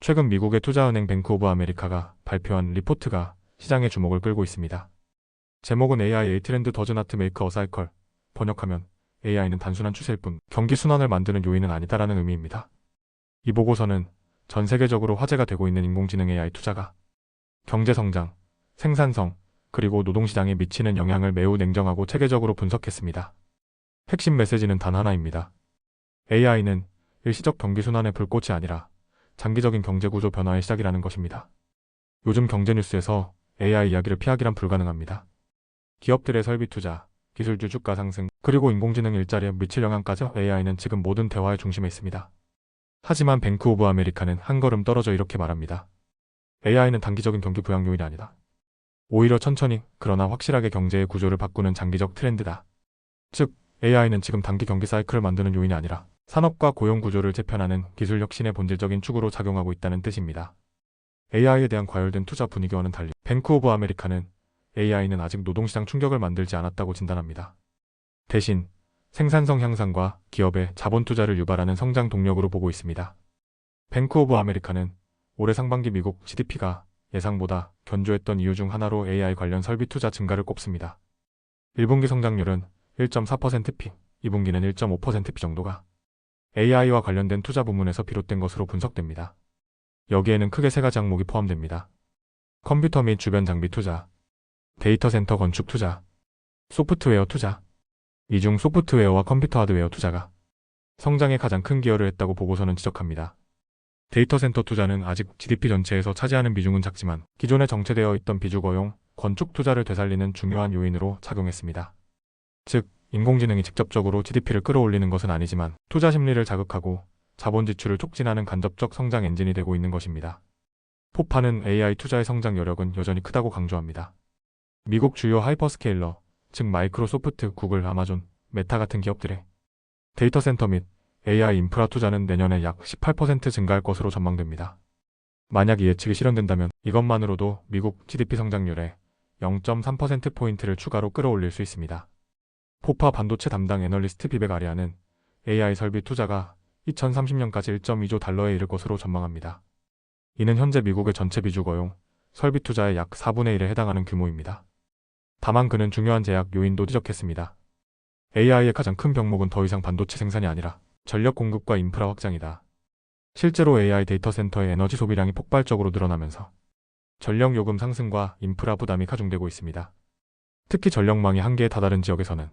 최근 미국의 투자은행 뱅크 오브 아메리카가 발표한 리포트가 시장의 주목을 끌고 있습니다. 제목은 AI 트렌드 더즈 나트 메이크 어 사이클, 번역하면 AI는 단순한 추세일 뿐 경기 순환을 만드는 요인은 아니다라는 의미입니다. 이 보고서는 전 세계적으로 화제가 되고 있는 인공지능 AI 투자가 경제 성장, 생산성, 그리고 노동시장에 미치는 영향을 매우 냉정하고 체계적으로 분석했습니다. 핵심 메시지는 단 하나입니다. AI는 일시적 경기 순환의 불꽃이 아니라 장기적인 경제 구조 변화의 시작이라는 것입니다. 요즘 경제 뉴스에서 AI 이야기를 피하기란 불가능합니다. 기업들의 설비 투자, 기술주 주가 상승, 그리고 인공지능 일자리에 미칠 영향까지 AI는 지금 모든 대화의 중심에 있습니다. 하지만 뱅크 오브 아메리카는 한 걸음 떨어져 이렇게 말합니다. AI는 단기적인 경기 부양 요인이 아니다. 오히려 천천히 그러나 확실하게 경제의 구조를 바꾸는 장기적 트렌드다. 즉, AI는 지금 단기 경기 사이클을 만드는 요인이 아니라 산업과 고용 구조를 재편하는 기술 혁신의 본질적인 축으로 작용하고 있다는 뜻입니다. AI에 대한 과열된 투자 분위기와는 달리 뱅크 오브 아메리카는 AI는 아직 노동시장 충격을 만들지 않았다고 진단합니다. 대신 생산성 향상과 기업의 자본 투자를 유발하는 성장 동력으로 보고 있습니다. 뱅크 오브 아메리카는 올해 상반기 미국 GDP가 예상보다 견조했던 이유 중 하나로 AI 관련 설비 투자 증가를 꼽습니다. 1분기 성장률은 1.4%피, 2분기는 1.5%피 정도가 AI와 관련된 투자 부문에서 비롯된 것으로 분석됩니다. 여기에는 크게 세 가지 항목이 포함됩니다. 컴퓨터 및 주변 장비 투자, 데이터 센터 건축 투자, 소프트웨어 투자. 이 중 소프트웨어와 컴퓨터 하드웨어 투자가 성장에 가장 큰 기여를 했다고 보고서는 지적합니다. 데이터 센터 투자는 아직 GDP 전체에서 차지하는 비중은 작지만 기존에 정체되어 있던 비주거용 건축 투자를 되살리는 중요한 요인으로 작용했습니다. 즉, 인공지능이 직접적으로 GDP를 끌어올리는 것은 아니지만 투자 심리를 자극하고 자본 지출을 촉진하는 간접적 성장 엔진이 되고 있는 것입니다. 포파는 AI 투자의 성장 여력은 여전히 크다고 강조합니다. 미국 주요 하이퍼스케일러, 즉 마이크로소프트, 구글, 아마존, 메타 같은 기업들의 데이터 센터 및 AI 인프라 투자는 내년에 약 18% 증가할 것으로 전망됩니다. 만약 이 예측이 실현된다면 이것만으로도 미국 GDP 성장률에 0.3%포인트를 추가로 끌어올릴 수 있습니다. 포파 반도체 담당 애널리스트 비백 아리아는 AI 설비 투자가 2030년까지 1.2조 달러에 이를 것으로 전망합니다. 이는 현재 미국의 전체 비주거용 설비 투자의 약 4분의 1에 해당하는 규모입니다. 다만 그는 중요한 제약 요인도 지적했습니다. AI의 가장 큰 병목은 더 이상 반도체 생산이 아니라 전력 공급과 인프라 확장이다. 실제로 AI 데이터 센터의 에너지 소비량이 폭발적으로 늘어나면서 전력 요금 상승과 인프라 부담이 가중되고 있습니다. 특히 전력망이 한계에 다다른 지역에서는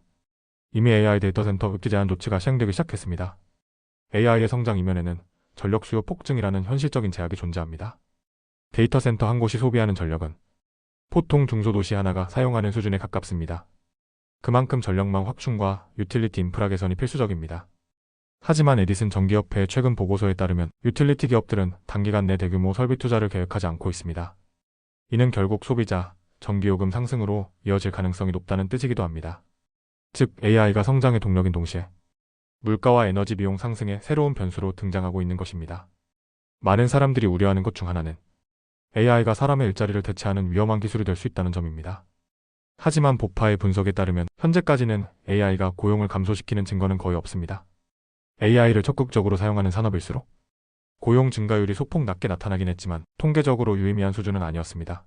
이미 AI 데이터 센터 흡기 제한 조치가 시행되기 시작했습니다. AI의 성장 이면에는 전력 수요 폭증이라는 현실적인 제약이 존재합니다. 데이터 센터 한 곳이 소비하는 전력은 보통 중소도시 하나가 사용하는 수준에 가깝습니다. 그만큼 전력망 확충과 유틸리티 인프라 개선이 필수적입니다. 하지만 에디슨 전기협회의 최근 보고서에 따르면 유틸리티 기업들은 단기간 내 대규모 설비 투자를 계획하지 않고 있습니다. 이는 결국 소비자, 전기요금 상승으로 이어질 가능성이 높다는 뜻이기도 합니다. 즉, AI가 성장의 동력인 동시에 물가와 에너지 비용 상승의 새로운 변수로 등장하고 있는 것입니다. 많은 사람들이 우려하는 것 중 하나는 AI가 사람의 일자리를 대체하는 위험한 기술이 될 수 있다는 점입니다. 하지만 보파의 분석에 따르면 현재까지는 AI가 고용을 감소시키는 증거는 거의 없습니다. AI를 적극적으로 사용하는 산업일수록 고용 증가율이 소폭 낮게 나타나긴 했지만 통계적으로 유의미한 수준은 아니었습니다.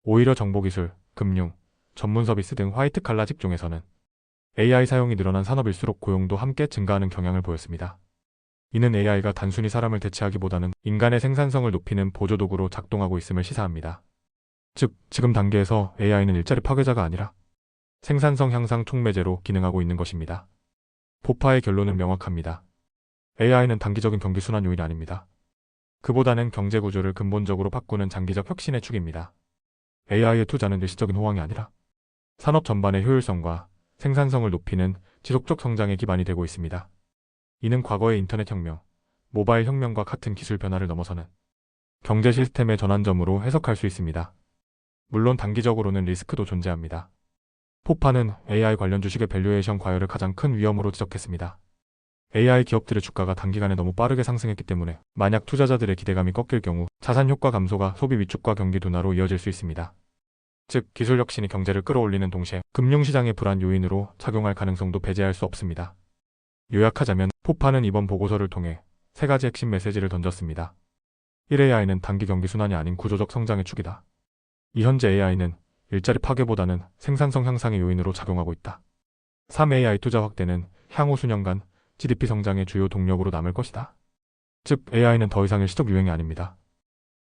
오히려 정보기술, 금융, 전문 서비스 등 화이트 칼라 직종에서는 AI 사용이 늘어난 산업일수록 고용도 함께 증가하는 경향을 보였습니다. 이는 AI가 단순히 사람을 대체하기보다는 인간의 생산성을 높이는 보조도구로 작동하고 있음을 시사합니다. 즉, 지금 단계에서 AI는 일자리 파괴자가 아니라 생산성 향상 촉매제로 기능하고 있는 것입니다. 보파의 결론은 명확합니다. AI는 단기적인 경기 순환 요인이 아닙니다. 그보다는 경제 구조를 근본적으로 바꾸는 장기적 혁신의 축입니다. AI의 투자는 일시적인 호황이 아니라 산업 전반의 효율성과 생산성을 높이는 지속적 성장의 기반이 되고 있습니다. 이는 과거의 인터넷 혁명, 모바일 혁명과 같은 기술 변화를 넘어서는 경제 시스템의 전환점으로 해석할 수 있습니다. 물론 단기적으로는 리스크도 존재합니다. 포파는 AI 관련 주식의 밸류에이션 과열을 가장 큰 위험으로 지적했습니다. AI 기업들의 주가가 단기간에 너무 빠르게 상승했기 때문에 만약 투자자들의 기대감이 꺾일 경우 자산 효과 감소가 소비 위축과 경기 둔화로 이어질 수 있습니다. 즉, 기술 혁신이 경제를 끌어올리는 동시에 금융시장의 불안 요인으로 작용할 가능성도 배제할 수 없습니다. 요약하자면 포파는 이번 보고서를 통해 세 가지 핵심 메시지를 던졌습니다. 1AI는 단기 경기 순환이 아닌 구조적 성장의 축이다. 이 현재 AI는 일자리 파괴보다는 생산성 향상의 요인으로 작용하고 있다. 3AI 투자 확대는 향후 수년간 GDP 성장의 주요 동력으로 남을 것이다. 즉, AI는 더 이상 일시적 유행이 아닙니다.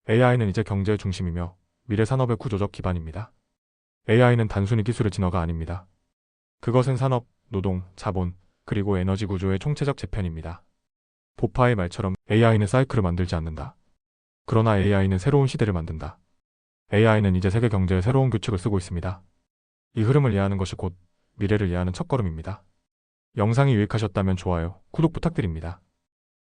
AI는 이제 경제의 중심이며 미래 산업의 구조적 기반입니다. AI는 단순히 기술의 진화가 아닙니다. 그것은 산업, 노동, 자본, 그리고 에너지 구조의 총체적 재편입니다. 보파의 말처럼 AI는 사이클을 만들지 않는다. 그러나 AI는 새로운 시대를 만든다. AI는 이제 세계 경제의 새로운 규칙을 쓰고 있습니다. 이 흐름을 이해하는 것이 곧 미래를 이해하는 첫걸음입니다. 영상이 유익하셨다면 좋아요, 구독 부탁드립니다.